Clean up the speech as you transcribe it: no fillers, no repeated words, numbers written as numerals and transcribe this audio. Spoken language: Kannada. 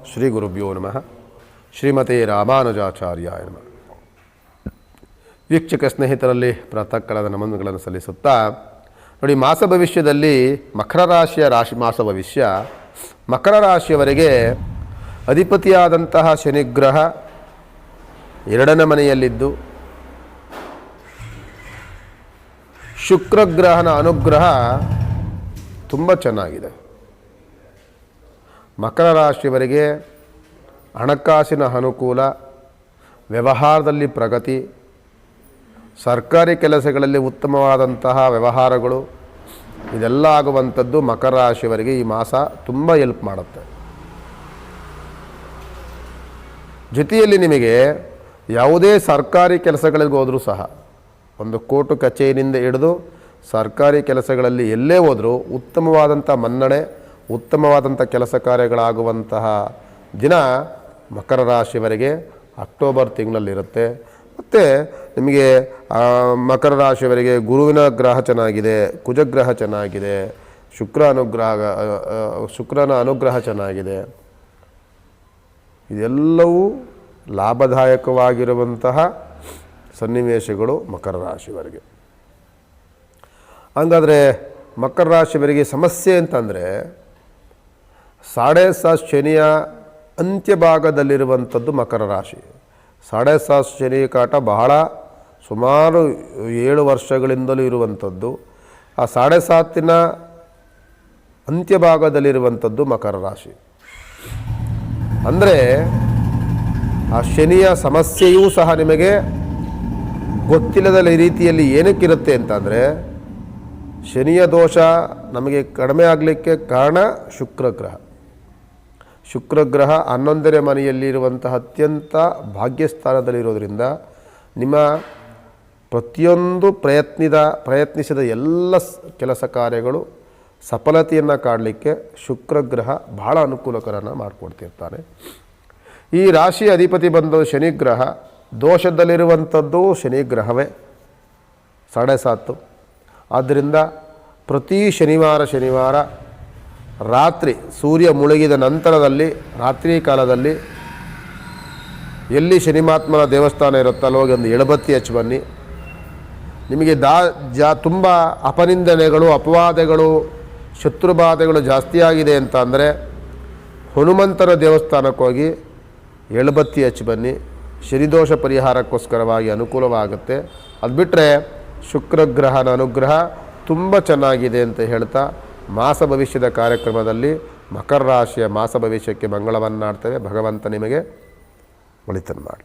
ಶ್ರೀ ಗುರುಭ್ಯೋ ನಮಃ. ಶ್ರೀಮತೆ ರಾಮಾನುಜಾಚಾರ್ಯಾಯ ನಮಃ. ವೀಕ್ಷಕ ಸ್ನೇಹಿತರಲ್ಲಿ ಪ್ರಾತಃ ಕಾಲದ ನಮನಗಳನ್ನು ಸಲ್ಲಿಸುತ್ತಾ ನೋಡಿ, ಮಾಸ ಭವಿಷ್ಯದಲ್ಲಿ ಮಕರ ರಾಶಿಯ ಮಾಸ ಭವಿಷ್ಯ, ಮಕರ ರಾಶಿಯವರೆಗೆ ಅಧಿಪತಿಯಾದಂತಹ ಶನಿಗ್ರಹ 2ನೇ ಮನೆಯಲ್ಲಿದ್ದು ಶುಕ್ರಗ್ರಹನ ಅನುಗ್ರಹ ತುಂಬ ಚೆನ್ನಾಗಿದೆ. ಮಕರ ರಾಶಿಯವರಿಗೆ ಹಣಕಾಸಿನ ಅನುಕೂಲ, ವ್ಯವಹಾರದಲ್ಲಿ ಪ್ರಗತಿ, ಸರ್ಕಾರಿ ಕೆಲಸಗಳಲ್ಲಿ ಉತ್ತಮವಾದಂತಹ ವ್ಯವಹಾರಗಳು ಇದೆಲ್ಲ ಆಗುವಂಥದ್ದು ಮಕರ ರಾಶಿಯವರಿಗೆ ಈ ಮಾಸ ತುಂಬ ಹೆಲ್ಪ್ ಮಾಡುತ್ತೆ. ಜೊತೆಯಲ್ಲಿ ನಿಮಗೆ ಯಾವುದೇ ಸರ್ಕಾರಿ ಕೆಲಸಗಳಿಗೆ ಹೋದರೂ ಸಹ, ಒಂದು ಕೋರ್ಟು ಕಚೇರಿಯಿಂದ ಹಿಡಿದು ಸರ್ಕಾರಿ ಕೆಲಸಗಳಲ್ಲಿ ಎಲ್ಲೇ ಹೋದರೂ ಉತ್ತಮವಾದಂಥ ಮನ್ನಣೆ, ಉತ್ತಮವಾದಂಥ ಕೆಲಸ ಕಾರ್ಯಗಳಾಗುವಂತಹ ದಿನ ಮಕರ ರಾಶಿಯವರೆಗೆ ಅಕ್ಟೋಬರ್ ತಿಂಗಳಲ್ಲಿರುತ್ತೆ. ಮತ್ತು ನಿಮಗೆ ಮಕರ ರಾಶಿಯವರಿಗೆ ಗುರುವಿನ ಗ್ರಹ ಚೆನ್ನಾಗಿದೆ, ಕುಜಗ್ರಹ ಚೆನ್ನಾಗಿದೆ, ಶುಕ್ರನ ಅನುಗ್ರಹ ಚೆನ್ನಾಗಿದೆ. ಇದೆಲ್ಲವೂ ಲಾಭದಾಯಕವಾಗಿರುವಂತಹ ಸನ್ನಿವೇಶಗಳು ಮಕರ ರಾಶಿಯವರಿಗೆ. ಹಾಗಾದರೆ ಮಕರ ರಾಶಿಯವರಿಗೆ ಸಮಸ್ಯೆ ಅಂತಂದರೆ, 7.5 ಶನಿಯ ಅಂತ್ಯಭಾಗದಲ್ಲಿರುವಂಥದ್ದು ಮಕರ ರಾಶಿ. 7.5 ಶನಿ ಕಾಟ ಬಹಳ ಸುಮಾರು 7 ವರ್ಷಗಳಿಂದಲೂ ಇರುವಂಥದ್ದು. ಆ 7.5 ಅಂತ್ಯಭಾಗದಲ್ಲಿರುವಂಥದ್ದು ಮಕರ ರಾಶಿ. ಅಂದರೆ ಆ ಶನಿಯ ಸಮಸ್ಯೆಯೂ ಸಹ ನಿಮಗೆ ಗೊತ್ತಿಲ್ಲದ ರೀತಿಯಲ್ಲಿ ಏನಕ್ಕಿರುತ್ತೆ ಅಂತಂದರೆ, ಶನಿಯ ದೋಷ ನಮಗೆ ಕಡಿಮೆ ಆಗಲಿಕ್ಕೆ ಕಾರಣ ಶುಕ್ರಗ್ರಹ. ಶುಕ್ರಗ್ರಹ 11ನೇ ಮನೆಯಲ್ಲಿರುವಂತಹ ಅತ್ಯಂತ ಭಾಗ್ಯಸ್ಥಾನದಲ್ಲಿರೋದರಿಂದ ನಿಮ್ಮ ಪ್ರತಿಯೊಂದು ಪ್ರಯತ್ನಿಸಿದ ಎಲ್ಲ ಕೆಲಸ ಕಾರ್ಯಗಳು ಸಫಲತೆಯನ್ನು ಕಾಡಲಿಕ್ಕೆ ಶುಕ್ರಗ್ರಹ ಬಹಳ ಅನುಕೂಲಕರನ ಮಾಡಿಕೊಡ್ತಿರ್ತಾನೆ. ಈ ರಾಶಿಯ ಅಧಿಪತಿ ಬಂದು ಶನಿಗ್ರಹ, ದೋಷದಲ್ಲಿರುವಂಥದ್ದು ಶನಿಗ್ರಹವೇ 7.5. ಆದ್ದರಿಂದ ಪ್ರತಿ ಶನಿವಾರ ರಾತ್ರಿ ಸೂರ್ಯ ಮುಳುಗಿದ ನಂತರದಲ್ಲಿ, ರಾತ್ರಿ ಕಾಲದಲ್ಲಿ ಎಲ್ಲಿ ಶನಿಮಾತ್ಮನ ದೇವಸ್ಥಾನ ಇರುತ್ತಲ್ಲೋ ಹೋಗಿ ಒಂದು ಎಳಬತ್ತಿ ಹಚ್ಚಿ ಬನ್ನಿ. ನಿಮಗೆ ತುಂಬ ಅಪನಿಂದನೆಗಳು, ಅಪವಾದಗಳು, ಶತ್ರುಬಾಧೆಗಳು ಜಾಸ್ತಿ ಆಗಿದೆ ಅಂತ ಅಂದರೆ ಹನುಮಂತನ ದೇವಸ್ಥಾನಕ್ಕೆ ಹೋಗಿ ಎಳಬತ್ತಿ ಹಚ್ಚಿ ಬನ್ನಿ. ಶನಿದೋಷ ಪರಿಹಾರಕ್ಕೋಸ್ಕರವಾಗಿ ಅನುಕೂಲವಾಗುತ್ತೆ. ಅದು ಬಿಟ್ಟರೆ ಶುಕ್ರಗ್ರಹನ ಅನುಗ್ರಹ ತುಂಬ ಚೆನ್ನಾಗಿದೆ ಅಂತ ಹೇಳ್ತಾ, ಮಾಸ ಭವಿಷ್ಯದ ಕಾರ್ಯಕ್ರಮದಲ್ಲಿ ಮಕರ ರಾಶಿಯ ಮಾಸ ಭವಿಷ್ಯಕ್ಕೆ ಮಂಗಳವನ್ನಾಡ್ತೇವೆ. ಭಗವಂತ ನಿಮಗೆ ಒಳಿತನ್ನು ಮಾಡಿ.